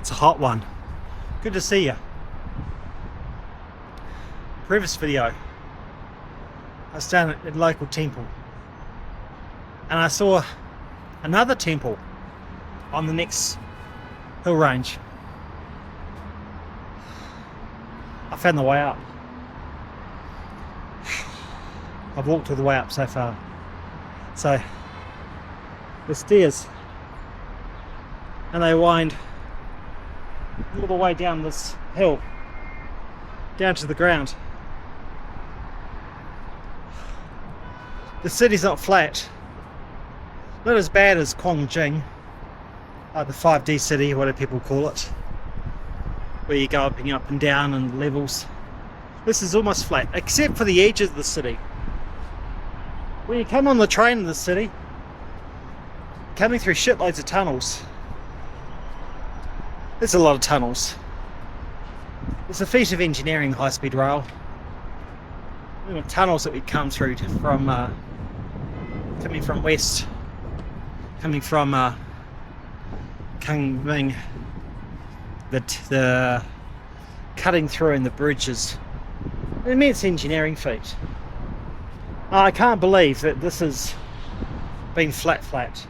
It's a hot one. Good to see you. Previous video, I was down at a local temple and I saw another temple on the next hill range. I found the way up. I've walked all the way up so far. So the stairs, and they wind all the way down this hill, down to the ground. The city's not flat, not as bad as Guiyang, the 5D city, whatever people call it, where you go up and down in levels. This is almost flat, except for the edges of the city. When you come on the train in the city, coming through shitloads of tunnels. There's a lot of tunnels. It's a feat of engineering, high-speed rail. The tunnels that we come through from coming from west, coming from Yangming, the cutting through in the bridges. An immense engineering feat. I can't believe that this has been flat.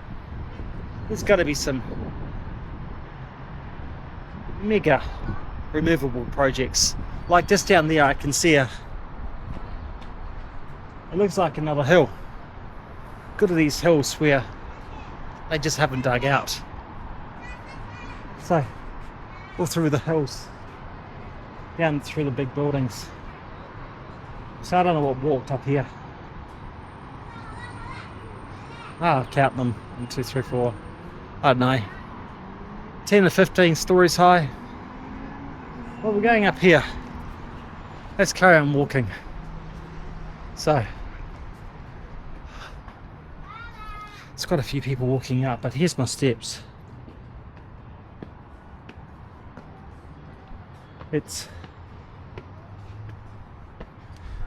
There's got to be some mega removable projects. Like just down there I can see it looks like another hill. Good at these hills where they just haven't dug out. So all through the hills, down through the big buildings. So I don't know what walked up here. I'll count them. 1, 2, 3, 4. I don't know. 10 to 15 stories high. Well, we're going up here. Let's carry on walking. So, it's got a few people walking up, but here's my steps. It's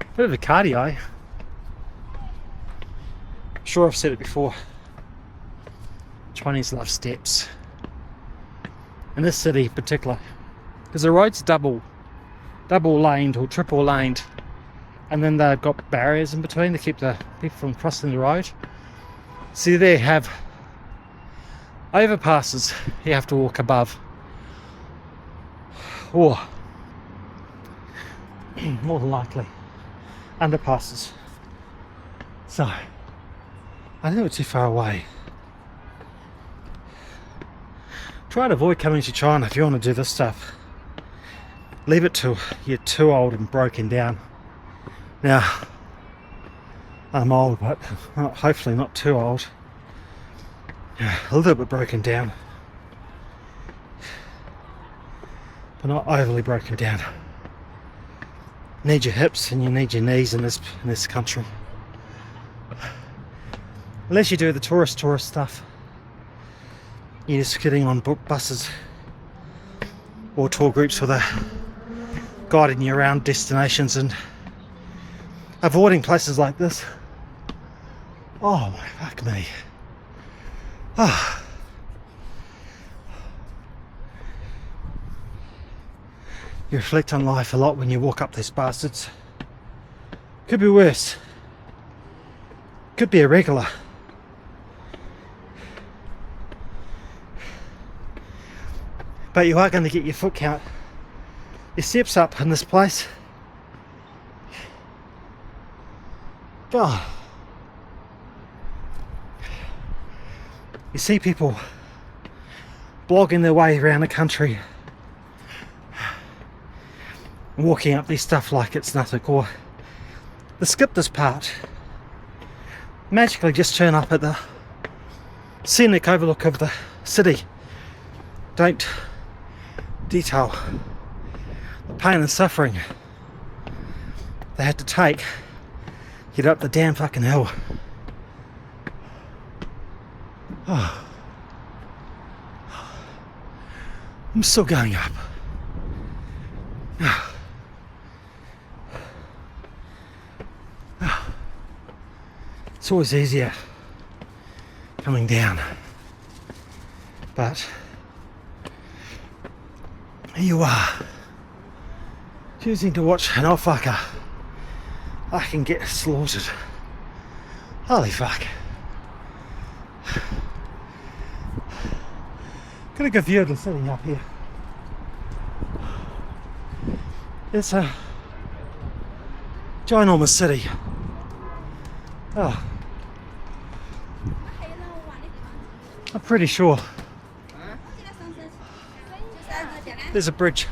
a bit of a cardio. Sure, I've said it before. Chinese love steps. In this city in particular, because the road's double laned or triple laned, and then they've got barriers in between to keep the people from crossing the road. See, they have overpasses you have to walk above, or more than likely underpasses. So I think we're too far away. Try to avoid coming to China if you want to do this stuff. Leave it till you're too old and broken down. Now, I'm old, but hopefully not too old. Yeah, a little bit broken down, but not overly broken down. You need your hips and you need your knees in this country. Unless you do the tourist stuff. You're just getting on book buses or tour groups where they're guiding you around destinations and avoiding places like this. Oh my fuck me. Ah. You reflect on life a lot when you walk up these bastards. Could be worse. Could be irregular. But you are going to get your foot count, your steps up in this place. Oh. You see people blogging their way around the country, walking up this stuff like it's nothing, or they skip this part. Magically just turn up at the scenic overlook of the city. Don't detail the pain and suffering they had to take to get up the damn fucking hill. Oh. I'm still going up. It's always easier coming down, but Here you are, choosing to watch an old fucker. I can get slaughtered. Holy fuck. Got a good view of the city up here. It's a ginormous city. Oh, I'm pretty sure there's a bridge.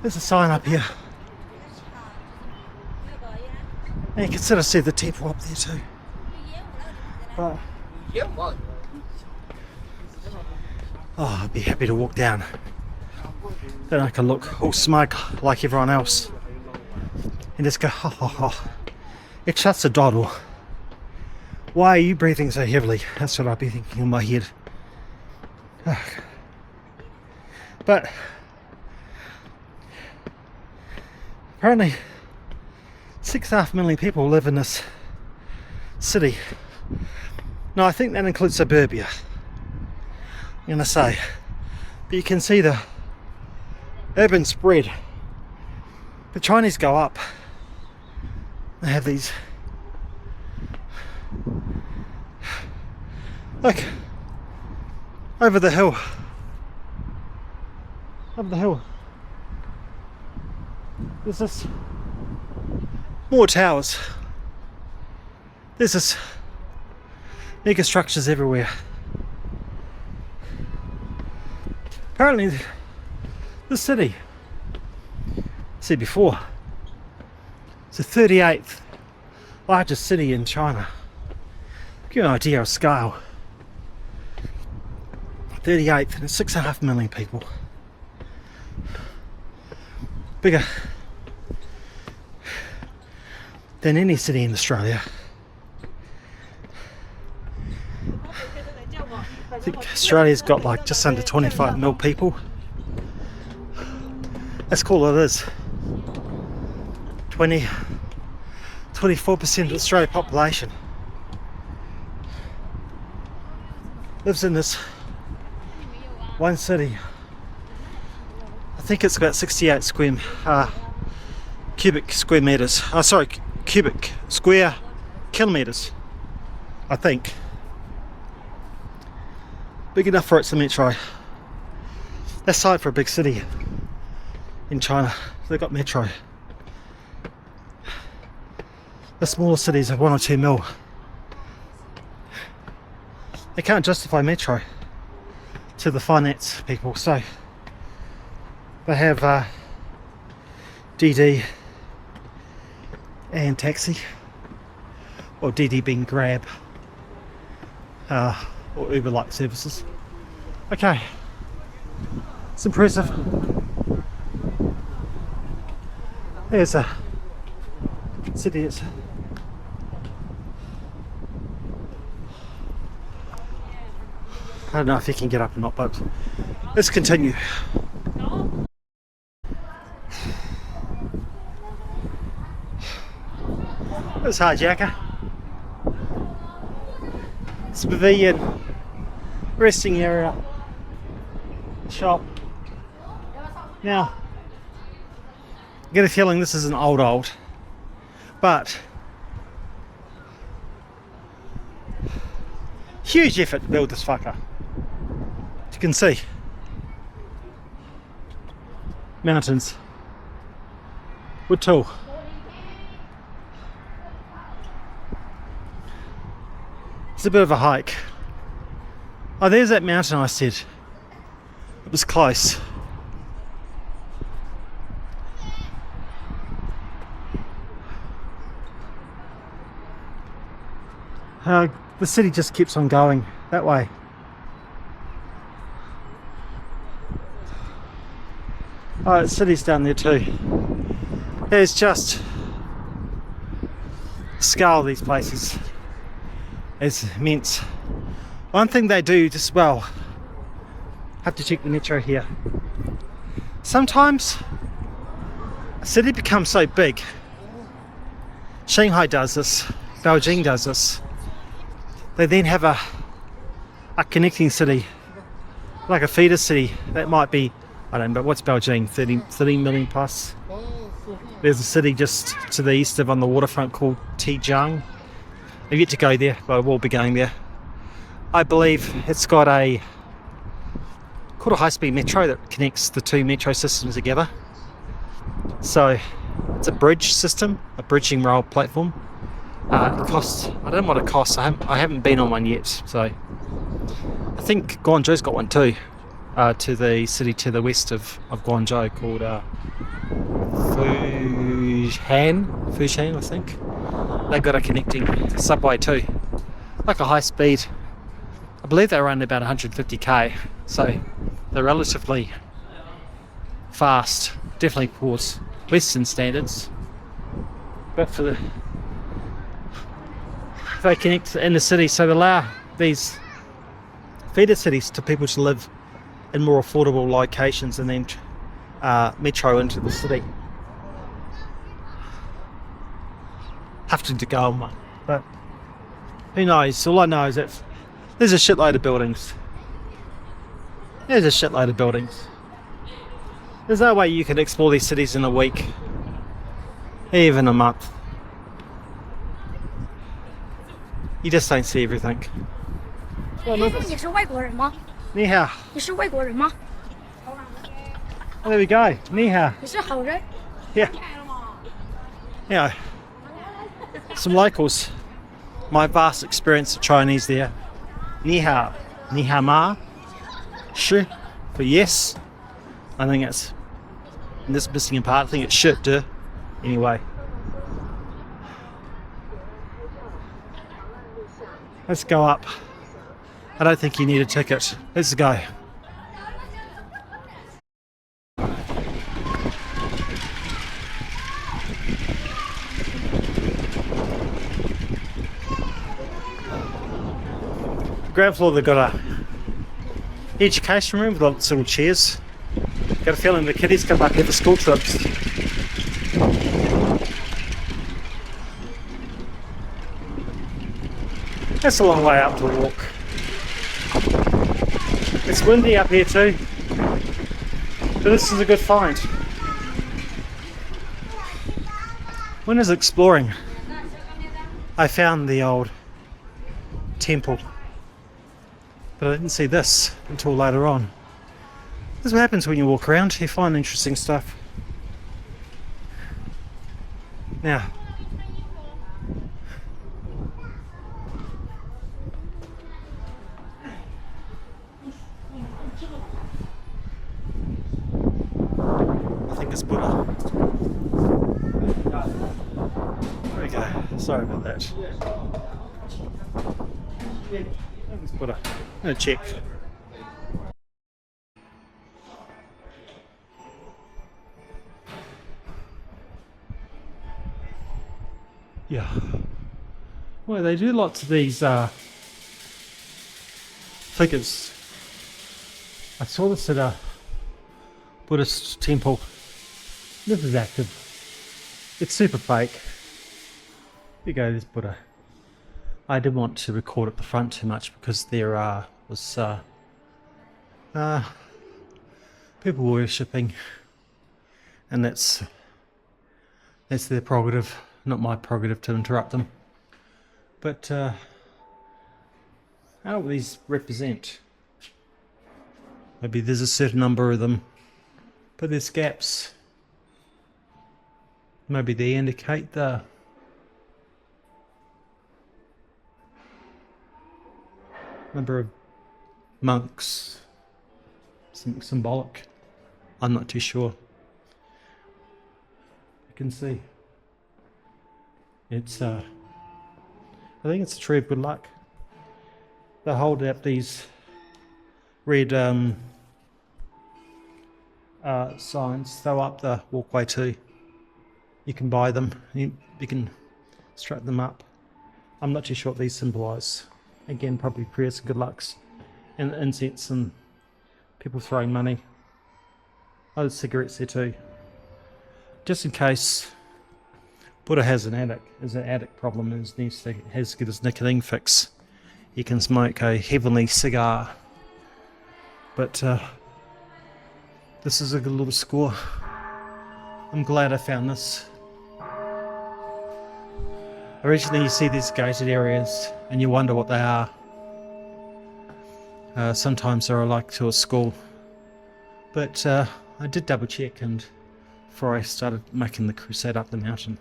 There's a sign up here. And you can sort of see the temple up there too. But, oh, I'd be happy to walk down. Then I can look all smug like everyone else. And just go, ho ho ho. It's just a doddle. Why are you breathing so heavily? That's what I'd be thinking in my head. But apparently 6.5 million people live in this city. No, I think that includes suburbia, I'm gonna say. But you can see the urban spread. The Chinese go up. They have these, look, over the hill. Up the hill. There's this more towers. There's this mega structures everywhere. Apparently this city, I said before, it's the 38th largest city in China. Give you an idea of scale. 38th, and it's 6.5 million people. Bigger than any city in Australia. I think Australia's got like just under 25 mil people. That's cool, it is. 24% of Australia's population lives in this one city. I think it's about 68 cubic square meters. Cubic square kilometers, I think. Big enough for its metro. That's size for a big city in China. They've got metro. The smaller cities are 1 or 2 mil. They can't justify metro to the finance people, so they have DD and taxi, or DD being Grab, or Uber-like services. Okay, it's impressive. There's a city. It's I don't know if you can get up or not, but let's continue. There's Hijacker. It's a pavilion, resting area, shop. Now, I get a feeling this isn't old, but huge effort to build this fucker. As you can see, mountains, wood tool. It's a bit of a hike. Oh, there's that mountain I said. It was close. The city just keeps on going that way. Oh, the city's down there too. There's just scale of these places. It's immense. One thing they do just well, have to check the metro here. Sometimes a city becomes so big. Shanghai does this, Beijing does this. They then have a connecting city, like a feeder city that might be I don't know, but what's Beijing? 30 million plus? There's a city just to the east of on the waterfront called Guiyang. I've yet to go there, but I will be going there. I believe it's got called a high-speed metro that connects the two metro systems together. So it's a bridge system, a bridging rail platform. It costs, I don't know what it costs. I haven't been on one yet. So I think Guangzhou's got one too. To the city to the west of Guangzhou called Fushan, I think. They got a connecting subway too, like a high speed. I believe they run about 150k, so they're relatively fast, definitely towards Western standards. But they connect in the city, so they allow these feeder cities to people to live in more affordable locations and then metro into the city. Have to go on one, but who knows? All I know is that there's a shitload of buildings. There's no way you can explore these cities in a week, even a month. You just don't see everything. 你是外国人吗？ Ni hao. 你是外国人吗？ There we go. Ni hao. 你是好人。 Yeah. Yeah. Some locals. My vast experience of Chinese there. Ni hao. Ni hao ma. Shi for yes. I think it's in this missing part. I think it's shit de. Anyway. Let's go up. I don't think you need a ticket. Let's go. Ground floor, they've got a education room with lots of little chairs. Got a feeling the kiddies come up here for school trips. That's a long way up to walk. It's windy up here too, but this is a good find. When I was exploring, I found the old temple, but I didn't see this until later on. This is what happens when you walk around, you find interesting stuff. Now, I think it's Buddha. There we go. Sorry about that. I think it's Buddha. I'm going to check. Yeah. Well, they do lots of these figures. I saw this at a Buddhist temple. This is active. It's super fake. Here you go, there's Buddha. I didn't want to record at the front too much because there was people worshipping, and that's their prerogative, not my prerogative to interrupt them. But how do these represent? Maybe there's a certain number of them, but there's gaps. Maybe they indicate the number of monks, something symbolic. I'm not too sure. You can see it's I think it's a tree of good luck. They hold up these red signs. They're up the walkway too. You can buy them. You can strap them up. I'm not too sure what these symbolise. Again, probably prayers and good lucks, and incense and people throwing money. Oh, there's cigarettes there too. Just in case Buddha has an addict problem and has to get his nicotine fix. He can smoke a heavenly cigar. But This is a good little score. I'm glad I found this. Originally you see these gated areas and you wonder what they are. Sometimes they're like to a school. But I did double check and before I started making the crusade up the mountain.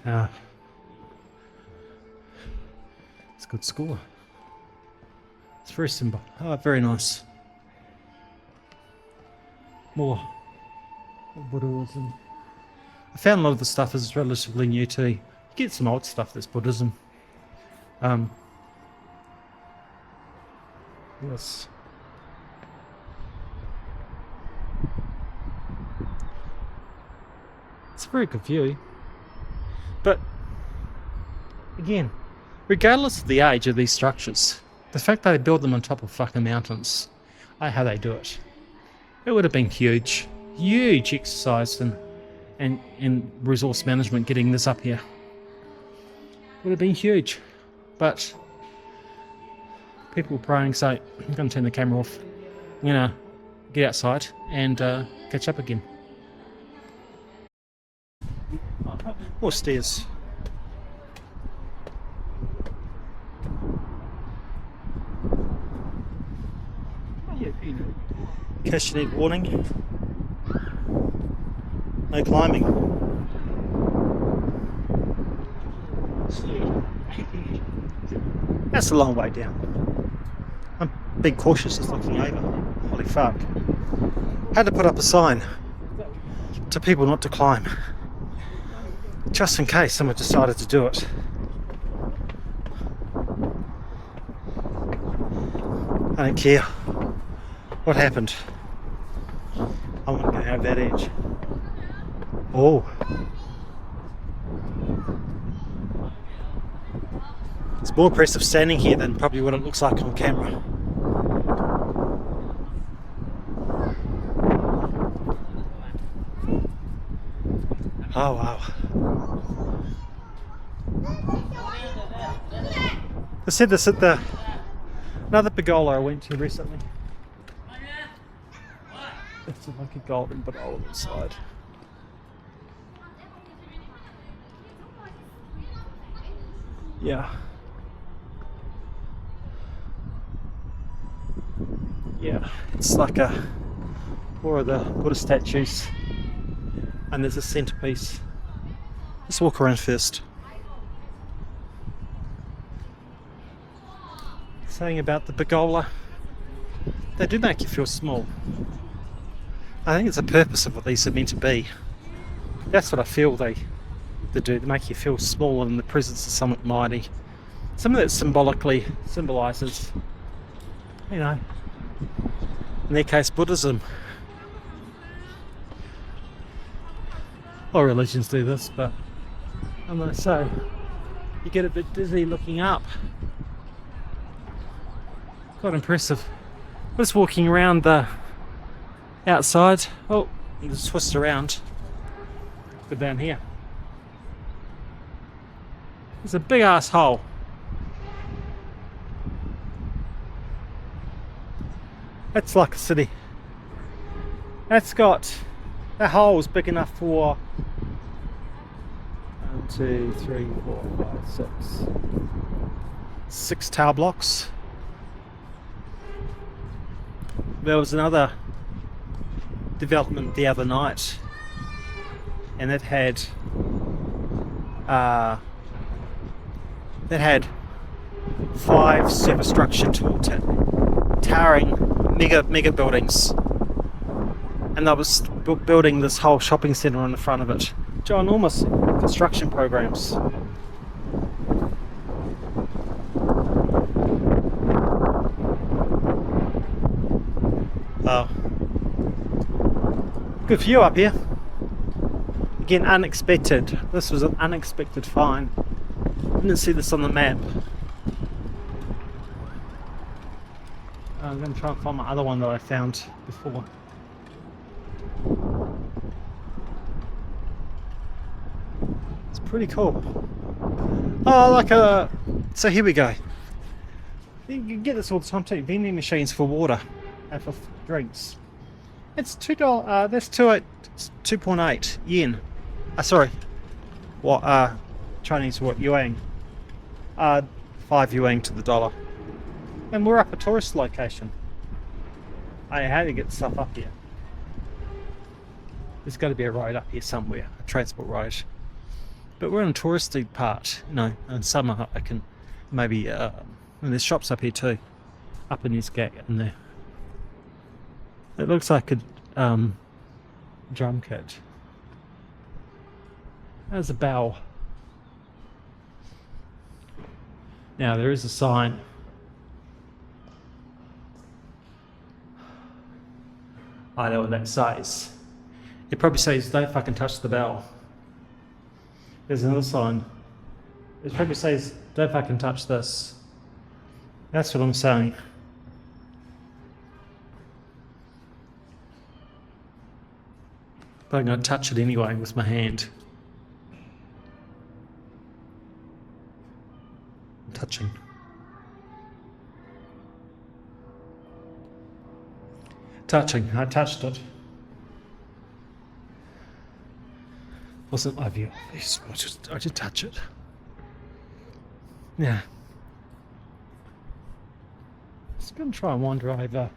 It's a good score. It's very simple. Oh, very nice. More Buddhism. I found a lot of the stuff is relatively new too. You get some old stuff that's Buddhism. Yes. It's a very good view. But again, regardless of the age of these structures, the fact that they build them on top of fucking mountains, I know how they do it. It would have been huge exercise and resource management getting this up here. Would have been huge. But people were praying, so I'm going to turn the camera off. I'm going to get outside and catch up again. More stairs. Cash need warning. No climbing. That's a long way down. I'm being cautious just looking over. Holy fuck. Had to put up a sign to people not to climb. Just in case someone decided to do it. I don't care what happened. I want to go have that edge. Oh. It's more impressive standing here than probably what it looks like on camera. Oh wow. I said this at another pergola I went to recently. It's like a golden pergola inside. Yeah. Yeah, it's like more of the Buddha statues. And there's a centerpiece. Let's walk around first. Saying about the pergola, they do make you feel small. I think it's the purpose of what these are meant to be. That's what I feel they do. They make you feel small in the presence of something mighty. Something that symbolically symbolises, you know, in their case, Buddhism. All religions do this, but I'm going to say, you get a bit dizzy looking up. Quite impressive. Just walking around the outside. Oh, just twist around. Go down here. It's a big ass hole. That's like a city. That's got, that hole is big enough for 1, 2, 3, 4, 5, 6 tower blocks. There was another development the other night, and it had 5 superstructure towering mega buildings, and they was building this whole shopping centre on the front of it. Ginormous construction programs. Oh, good view up here. Again, unexpected. This was an unexpected find. Didn't see this on the map. I'm going to try and find my other one that I found before. It's pretty cool. Oh, so here we go. You can get this all the time too. Vending machines for water and for drinks. It's $2. That's 2.8 yen. Sorry. What? Chinese what? Yuan. 5 yuan to the dollar. And we're up a tourist location. I had to get stuff up here. There's got to be a road up here somewhere, a transport road. But we're in a touristy part, you know. In summer, I can maybe. And there's shops up here too, up in this gate in there. It looks like a drum kit. There's a bell. Now there is a sign. I know what that says. It probably says, "Don't fucking touch the bell." There's another sign. It probably says, "Don't fucking touch this." That's what I'm saying. But I'm going to touch it anyway with my hand. I'm touching. I touched it. Wasn't my view. I just touch it. Yeah. Just going to try and wander over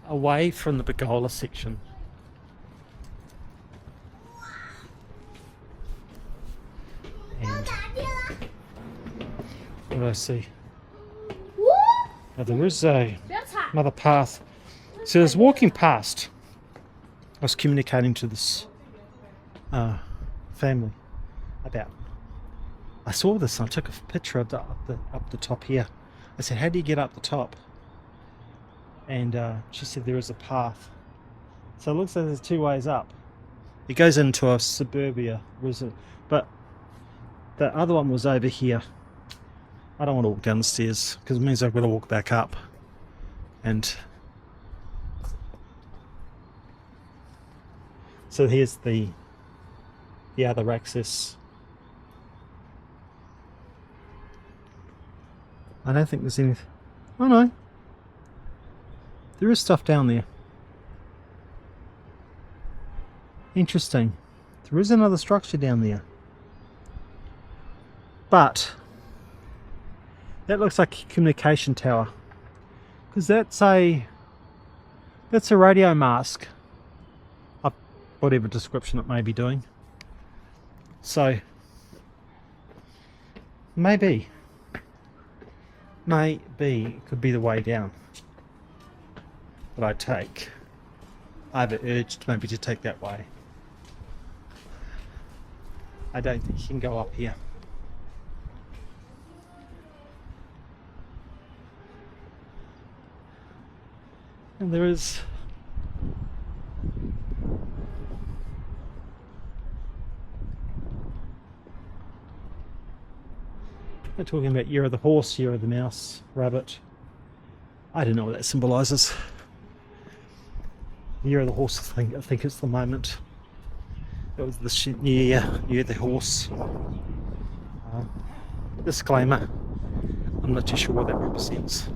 away from the pergola section. And what do I see? Now there is another path. So I was walking past. I was communicating to this family about. I saw this and I took a picture of up the top here. I said, "How do you get up the top?" And she said there is a path. So it looks like there's 2 ways up. It goes into a suburbia resident, but the other one was over here. I don't want to walk down the stairs because it means I've got to walk back up. And so here's the other access. I don't think there's anything. Oh no. There is stuff down there. Interesting. There is another structure down there. But that looks like a communication tower. Because that's a radio mast. Whatever description it may be doing. So maybe it could be the way down that I take. I have an urge maybe to take that way. I don't think you can go up here. And there is they're talking about year of the horse, year of the mouse, rabbit. I don't know what that symbolises. Year of the horse, I think it's the moment. It was the year of the horse. Disclaimer, I'm not too sure what that represents.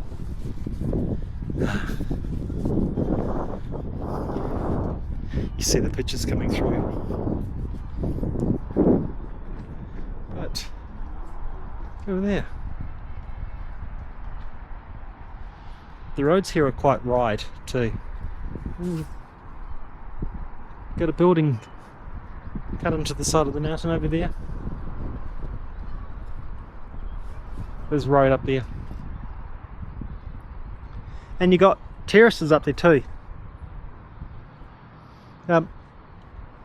You see the pictures coming through. But over there. The roads here are quite wide too. Got a building cut into the side of the mountain over there. There's a road up there. And you got terraces up there too.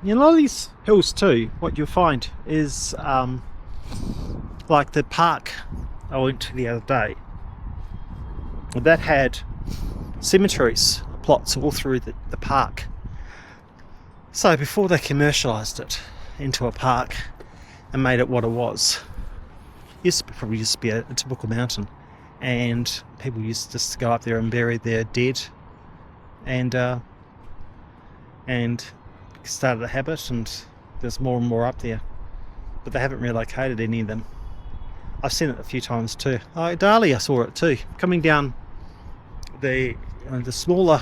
In a lot of these hills too, what you'll find is like the park I went to the other day, that had cemeteries plots all through the park. So before they commercialised it into a park and made it what it was, it probably used to be a typical mountain, and people used just to go up there and bury their dead, and started a habit, and there's more and more up there, but they haven't relocated any of them. I've seen it a few times too. Dali, I saw it too, coming down the smaller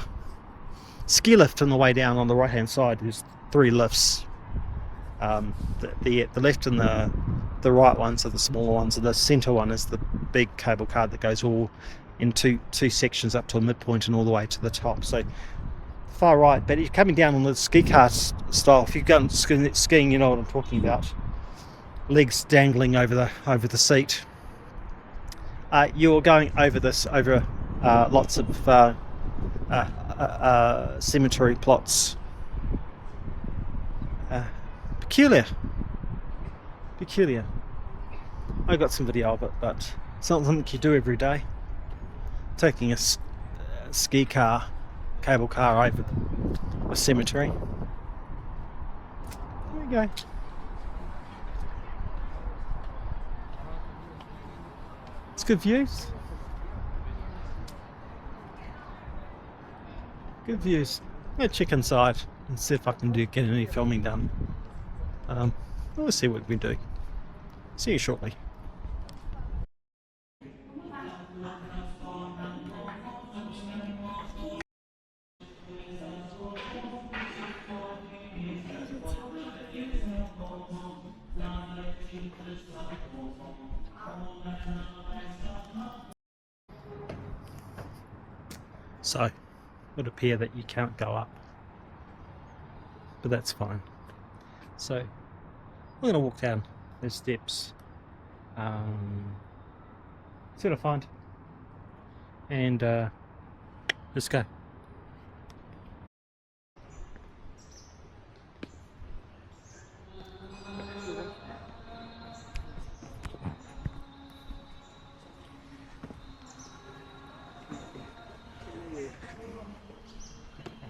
ski lift on the way down on the right hand side. There's 3 lifts. The left and the right ones are the smaller ones, and the centre one is the big cable car that goes all in two sections up to a midpoint and all the way to the top. So far right, but you're coming down on the ski car style. If you've gone skiing, you know what I'm talking about. Legs dangling over the seat. You're going over lots of cemetery plots. Peculiar. I got some video of it, but it's not something you do every day. Taking a ski car, cable car over a cemetery. There we go. It's good views. Good views. I'll check inside and see if I can get any filming done. We'll see what we do. See you shortly. So, it would appear that you can't go up, but that's fine. So, I'm going to walk down those steps, see what I find, and let's go.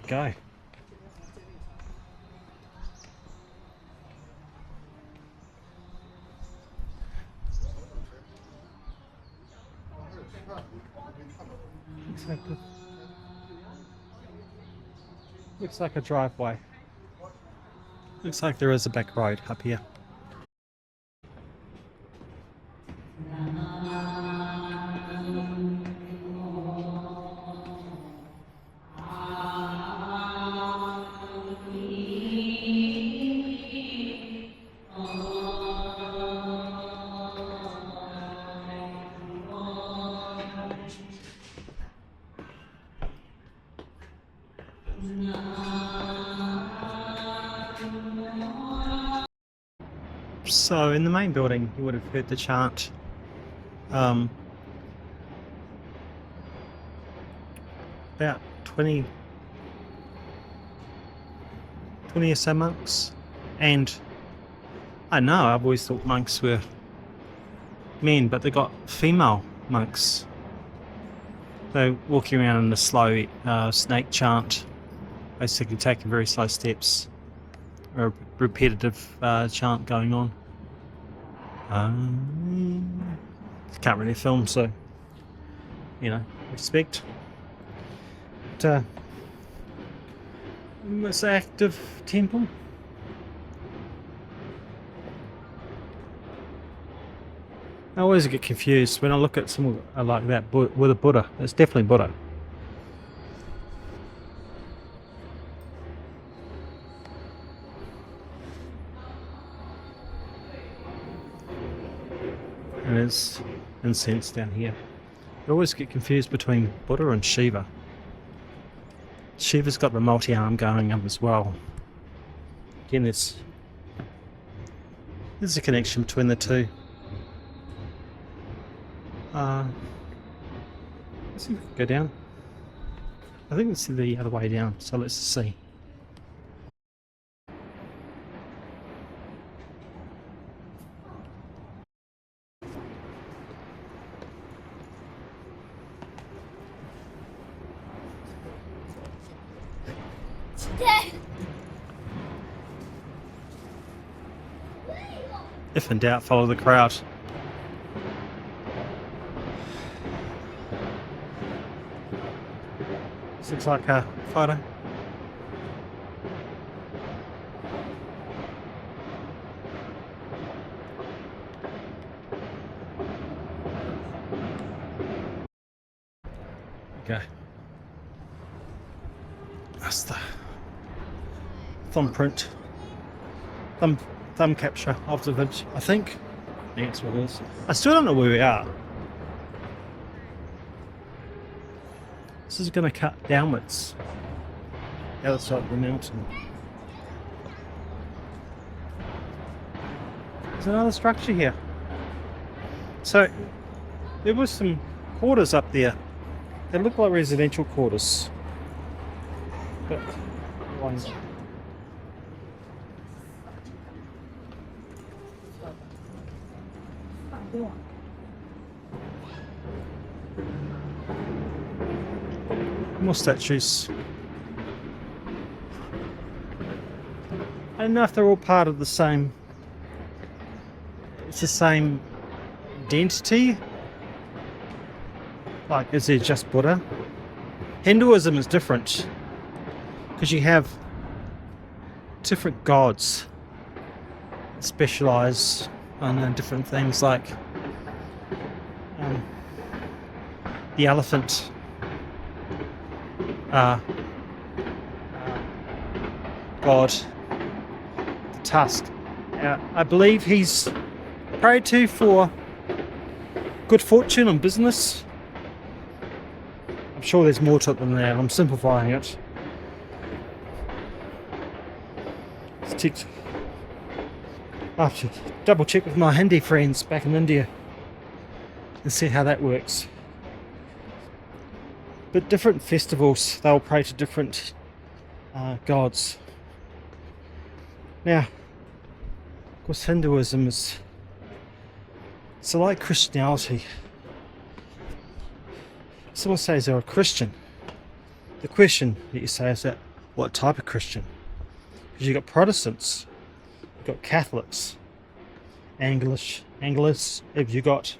Go. Looks like a driveway. Looks like there is a back road up here. So in the main building you would have heard the chant. About 20 or so monks, and I know I've always thought monks were men, but they got female monks. They're walking around in a slow snake chant, basically taking very slow steps, a repetitive chant going on. Can't really film, so respect. But, most active temple. I always get confused when I look at someone like that with a Buddha. It's definitely Buddha. And there's incense down here. I always get confused between Buddha and Shiva. Shiva's got the multi-arm going up as well. Again, there's a connection between the two. Let's see if we can go down. I think it's the other way down, so let's see. If in doubt, follow the crowd. This looks like a photo. Okay. That's the thumbprint, thumb capture of the vid, I think. I think that's what it is. I still don't know where we are. This is going to cut downwards the other side of the mountain. There's another structure here. So there was some quarters up there. They look like residential quarters. But more statues. I don't know if they're all part of the same. It's the same identity. Like, is there just Buddha? Hinduism is different because you have different gods that specialize on different things, like the elephant. God, the tusk. I believe he's prayed to for good fortune and business. I'm sure there's more to it than that. I'm simplifying it. I have to double check with my Hindi friends back in India and see how that works. But different festivals, they'll pray to different gods. Now, of course, Hinduism is so like Christianity. Someone says they're a Christian. The question that you say is that what type of Christian? Because you've got Protestants, you've got Catholics, Anglish, if you've got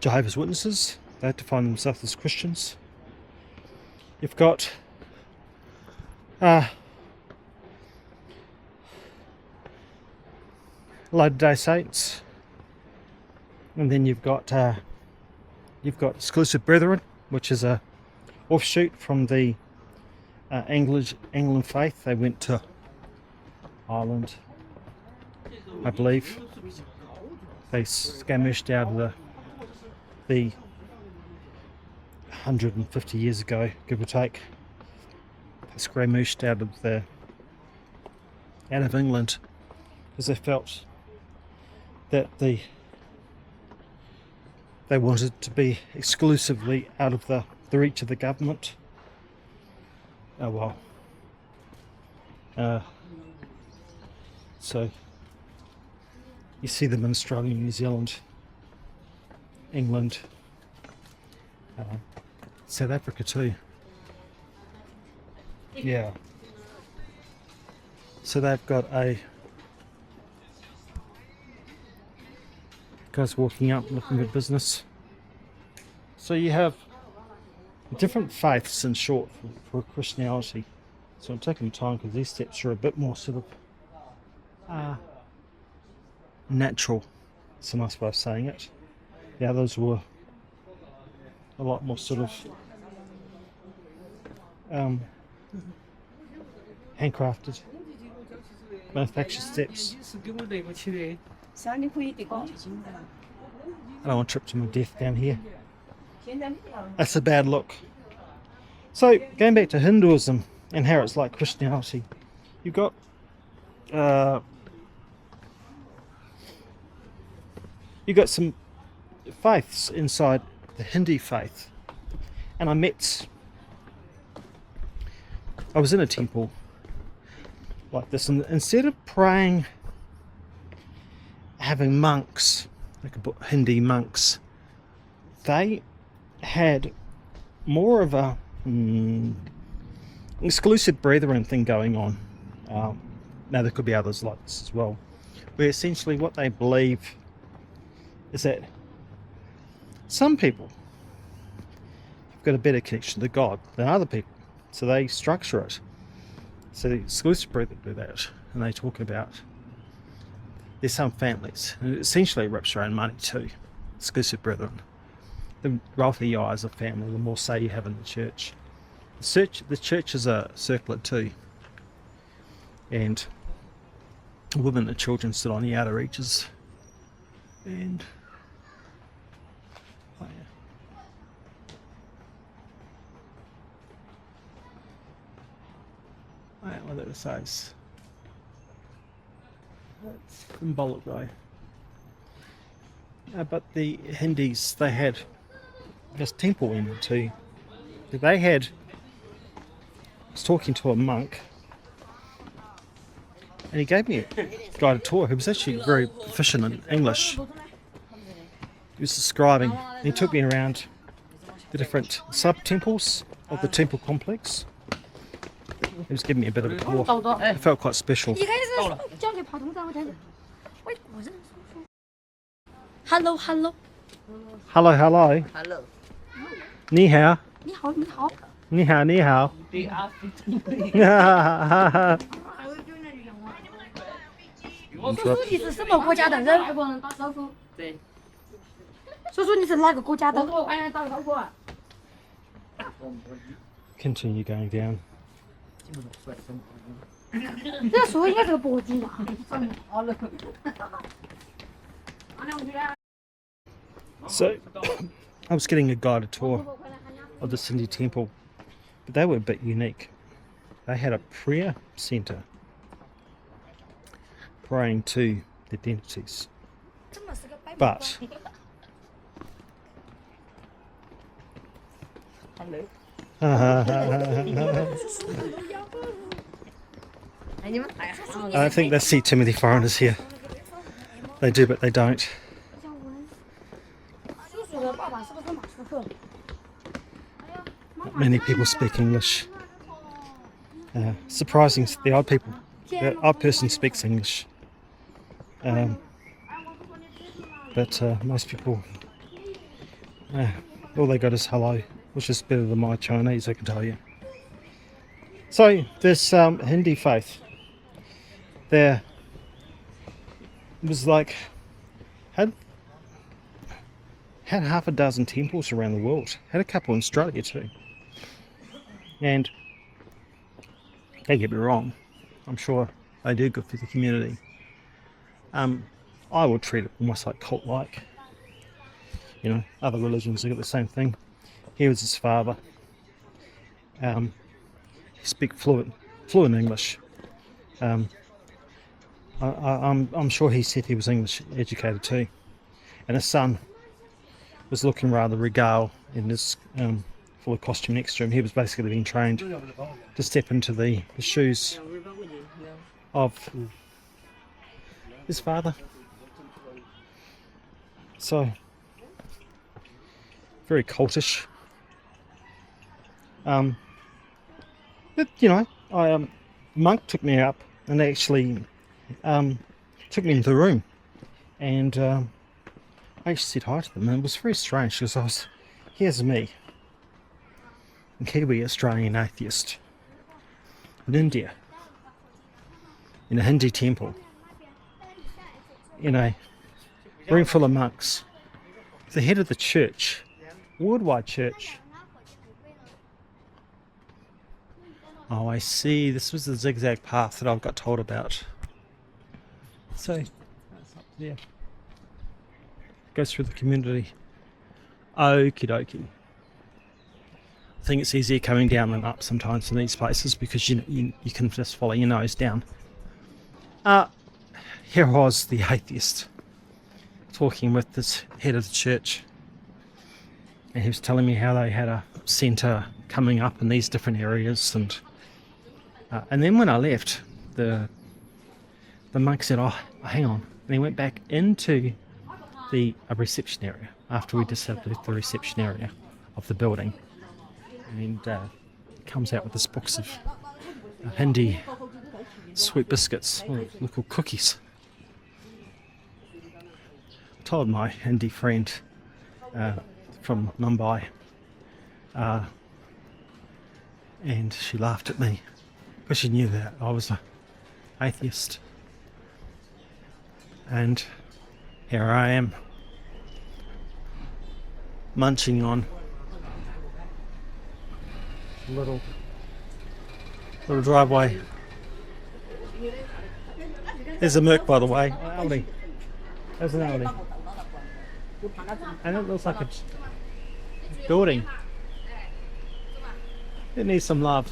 Jehovah's Witnesses, they define themselves as Christians. You've got Latter-day Saints, and then you've got Exclusive Brethren, which is a offshoot from the Anglican faith. They went to Ireland, I believe. They scammed out of the 150 years ago, give or take. They scramooshed out of England because they felt that they wanted to be exclusively out of the reach of the government. Oh well. So you see them in Australia, New Zealand, England, South Africa too. Yeah. So they've got guys walking up looking at business. So you have different faiths, in short, for Christianity. So I'm taking time because these steps are a bit more sort of natural. It's a nice way of saying it. The others were a lot more sort of handcrafted, manufactured steps. I don't want to trip to my death down here. That's a bad look. So going back to Hinduism and how it's like Christianity, you've got some faiths inside the Hindi faith, and I was in a temple like this, and instead of praying, having monks, like Hindi monks, they had more of a exclusive brethren thing going on. Now there could be others like this as well, where essentially what they believe is that some people have got a better connection to God than other people, so they structure it. So the exclusive brethren do that, and they talk about there's some families, and it essentially rips around money too. Exclusive brethren. The wealthier you are as a family, the more say you have in the church. The churches are circular too, and women and children sit on the outer reaches. And oh yeah. Oh yeah, what it says. That's symbolic though. But the Hindis, they had this temple in it too. They had. I was talking to a monk, and he gave me a guided tour. He was actually very proficient in English. He was describing, and he took me around the different sub-temples of the temple complex. He was giving me a bit of a tour. It felt quite special. 一开始交给跑通道，但是外国人说 Hello Hello Hello, hello. Hello. 你好。你好你好。你好，你好。 They are 叔叔，你是什么国家的人？外国人打招呼。对。叔叔，你是哪个国家的？ 我欢迎打招呼啊。 Continue going down. 这个叔叔应该是个铂金吧？ So, I was getting a guided tour of the Sindhi temple, but they were a bit unique. They had a prayer centre praying to their deities, but Hello. I don't think they see too many foreigners here. They do, but they don't. 叔叔的爸爸是不是马斯克？ Not many people speak English. Surprising, the odd person speaks English. But most people, all they got is hello, which is better than my Chinese, I can tell you. So, this Hindi faith, there was like, had half a dozen temples around the world, had a couple in Australia too. And don't get me wrong, I'm sure they do good for the community. I would treat it almost like cult-like. You know, other religions have got the same thing. Here was his father. He speaks fluent English. I'm sure he said he was English educated too. And his son was looking rather regal in his full of costume next to him. He was basically being trained to step into the shoes of his father. So, very cultish. But you know, monk took me up and actually took me into the room, and I actually said hi to them, and it was very strange because here's me, a Kiwi Australian atheist in India, in a Hindi temple, in a room full of monks, the head of the church, worldwide church. Oh, I see. This was the zigzag path that I've got told about. So, that's up there. Goes through the community. Okie dokie. I think it's easier coming down than up sometimes in these places because you can just follow your nose down. Here was the atheist talking with this head of the church, and he was telling me how they had a centre coming up in these different areas, and then when I left, the monk said, "Oh, hang on," and he went back into the reception area after we just had the reception area of the building, and comes out with this box of Hindi sweet biscuits, little cookies. I told my Hindi friend from Mumbai, and she laughed at me because she knew that I was an atheist. And here I am, munching on Little driveway. There's a Merc, by the way. Audi. There's an Audi. And it looks like a building. It needs some love.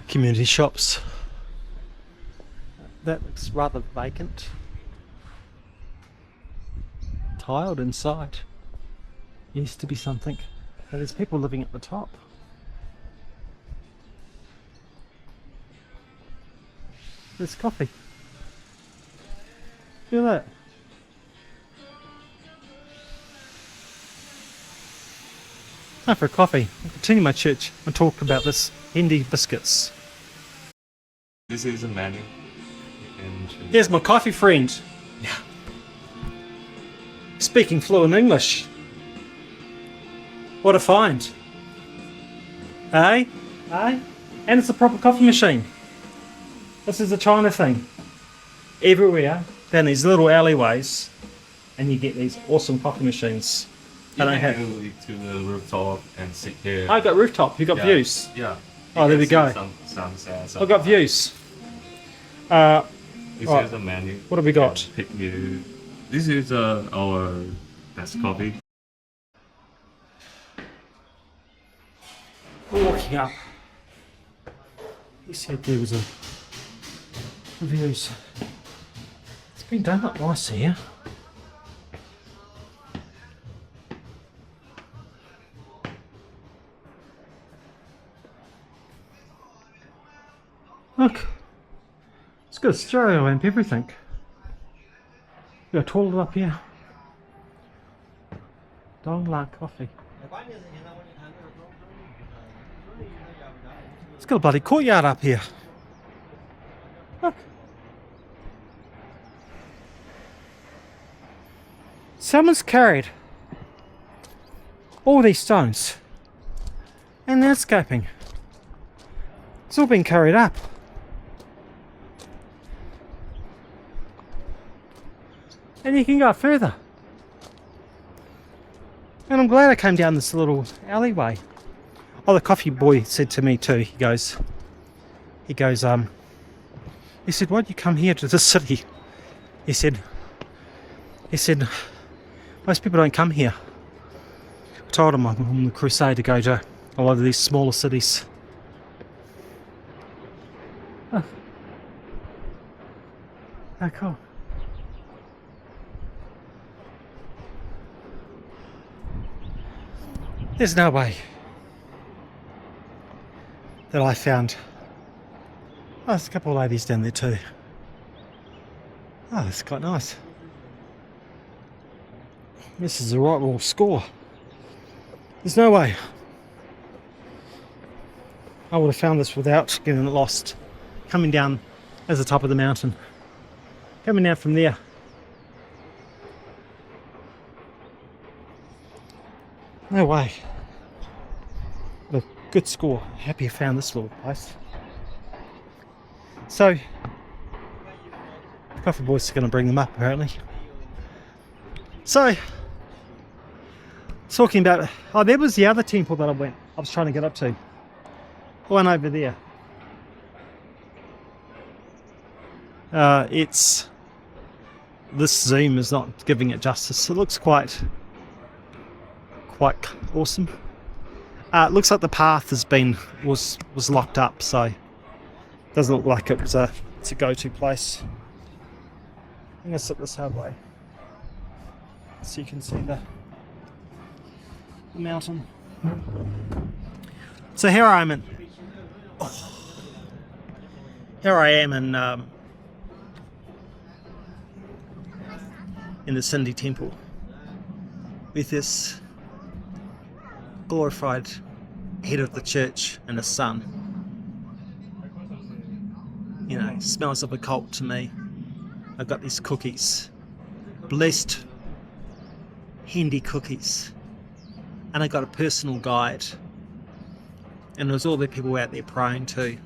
Community shops. That looks rather vacant. Tiled inside. Used to be something. But there's people living at the top. There's coffee. Look at that. Time for a coffee. I'll continue my church and talk about this Hindi biscuits. This is a menu. Here's my coffee friend. Yeah. Speaking fluent English. What a find. Eh? Eh? And it's a proper coffee machine. This is a China thing. Everywhere, down these little alleyways, and you get these awesome coffee machines. You can go to the rooftop and sit here. I got rooftop, you got views. Yeah. Oh, there we go. Sunset. I got views. This right. is the menu. What have we got? Pick view. This is our best coffee. We're walking up. He said there was a views. It's been done up nice here. Look, it's got a stereo amp, everything. Got a toilet up here. Donglan coffee. It's got a bloody courtyard up here. Look. Someone's carried all these stones and landscaping. It's all been carried up. And you can go further. And I'm glad I came down this little alleyway. Oh, the coffee boy said to me too, he said, why'd you come here to the city? He said, most people don't come here. I told him I'm on the crusade to go to a lot of these smaller cities. Oh, cool. There's no way that I found. Oh, there's a couple of ladies down there too. Oh, that's quite nice. This is the right little score. There's no way I would have found this without getting lost. Coming down as the top of the mountain. Coming down from there. No way. But good score. Happy I found this little place. So, the coffee boys are going to bring them up apparently. So, talking about, oh, there was the other temple that I was trying to get up to. The one over there. This zoom is not giving it justice. It looks quite awesome. It looks like the path was locked up, so it doesn't look like it was it's a go-to place. I'm gonna sit this way so you can see the mountain. So here I am in the Sindhi temple with this glorified head of the church and his son. You know, smells of a cult to me. I've got these cookies, blessed Hindi cookies, and I got a personal guide, and there's all the people out there praying too.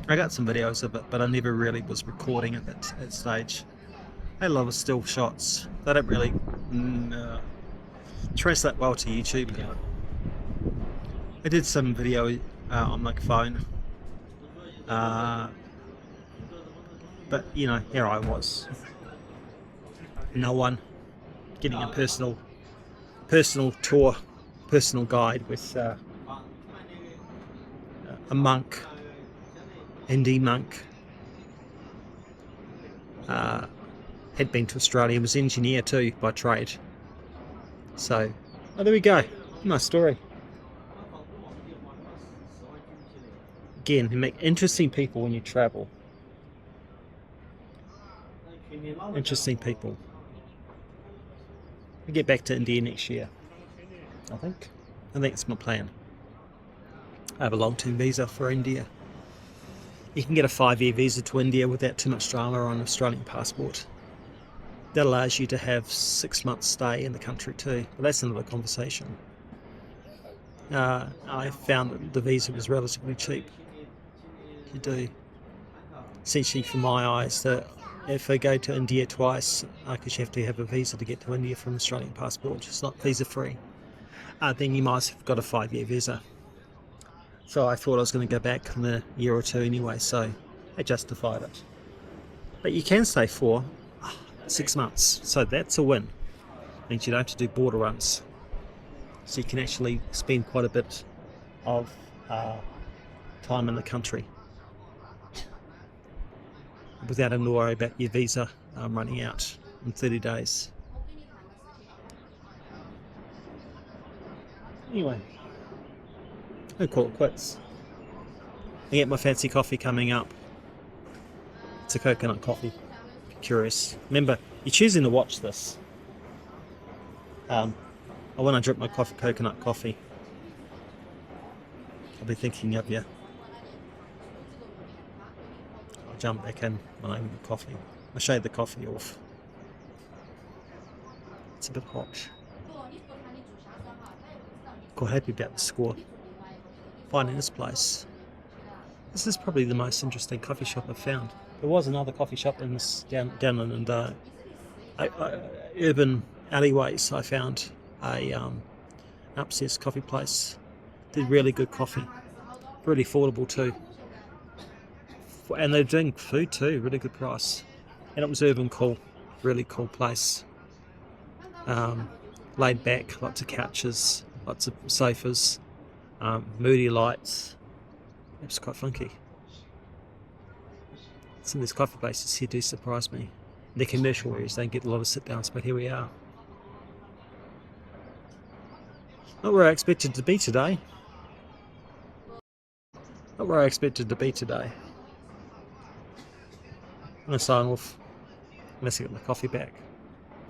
I got some videos of it, but I never really was recording it at that stage. I had a lot of still shots. They don't really translate well to YouTube. I did some video on my phone, but you know, here I was, no one, getting a personal tour, personal guide with a monk, Indian monk. Had been to Australia, was an engineer too by trade. So, oh, there we go. Nice story. Again, you make interesting people when you travel. Interesting people. I'll get back to India next year, I think. It's my plan. I have a long-term visa for India. You can get a 5-year visa to India without too much drama on an Australian passport. That allows you to have 6 months stay in the country too, but that's another conversation. I found that the visa was relatively cheap. You do. Essentially, for my eyes, that if I go to India twice, because you have to have a visa to get to India from an Australian passport, it's not visa free, then you might have got a 5-year visa. So I thought I was going to go back in a year or two anyway, so I justified it. But you can stay for 6 months, so that's a win. Means you don't have to do border runs, so you can actually spend quite a bit of time in the country without having to worry about your visa running out in 30 days. Anyway, I'll call it quits. I get my fancy coffee coming up. It's a coconut coffee. Curious. Remember, you're choosing to watch this. I want to drink my coconut coffee. I'll be thinking of you. I'll jump back in when I get the coffee. I'll shade the coffee off. It's a bit hot. Quite happy about the score. Finding this place. This is probably the most interesting coffee shop I've found. There was another coffee shop in this down in urban alleyways. I found a upstairs coffee place. Did really good coffee, really affordable too, and they're doing food too, really good price. And it was urban cool, really cool place. Laid back, lots of couches, lots of sofas, moody lights. It was quite funky. Some of these coffee places here do surprise me. They're commercial areas, they don't get a lot of sit-downs, but here we are. Not where I expected to be today. Not where I expected to be today. I'm going to sign off unless I get my coffee back.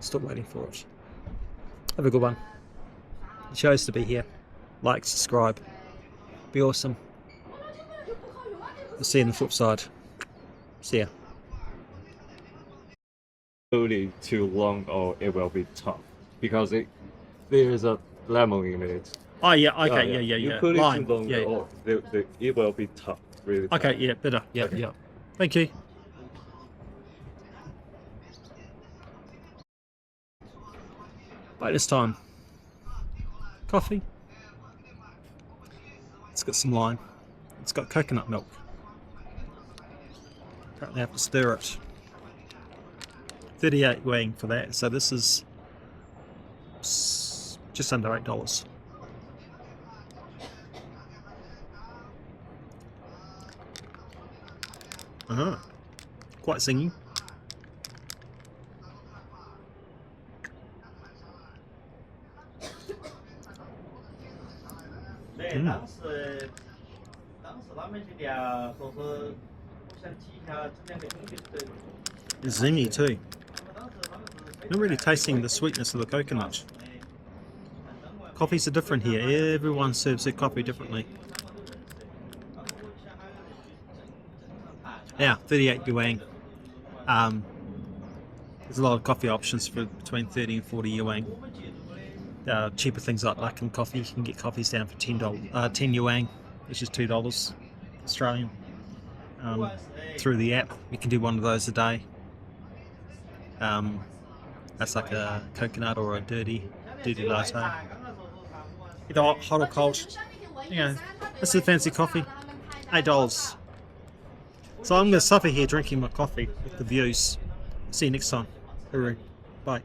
Still waiting for it. Have a good one. You chose to be here. Like, subscribe. Be awesome. I'll see you on the flip side. See ya. Slowly too long or it will be tough because there is a lemon in it. Oh yeah, okay, yeah. You put it Lime. too long or it will be tough, really tough. Okay, yeah, better. Yeah, Okay. yeah. Thank you. Right, this time. Coffee. It's got some lime. It's got coconut milk. Apparently I have to stir it. 38 yuan for that, so this is just under $8. Quite singing. It's zingy too. Not really tasting the sweetness of the coconut. Coffees are different here. Everyone serves their coffee differently. Yeah, 38 yuan. There's a lot of coffee options for between 30 and 40 yuan. Cheaper things like Luckin coffee, you can get coffees down for $10, 10 yuan, which is $2 Australian. through the app. You can do one of those a day. That's like a coconut or a dirty latte. Either hot or cold. You know, this is fancy coffee. $8. So I'm going to suffer here drinking my coffee with the views. See you next time. Hooroo. Bye.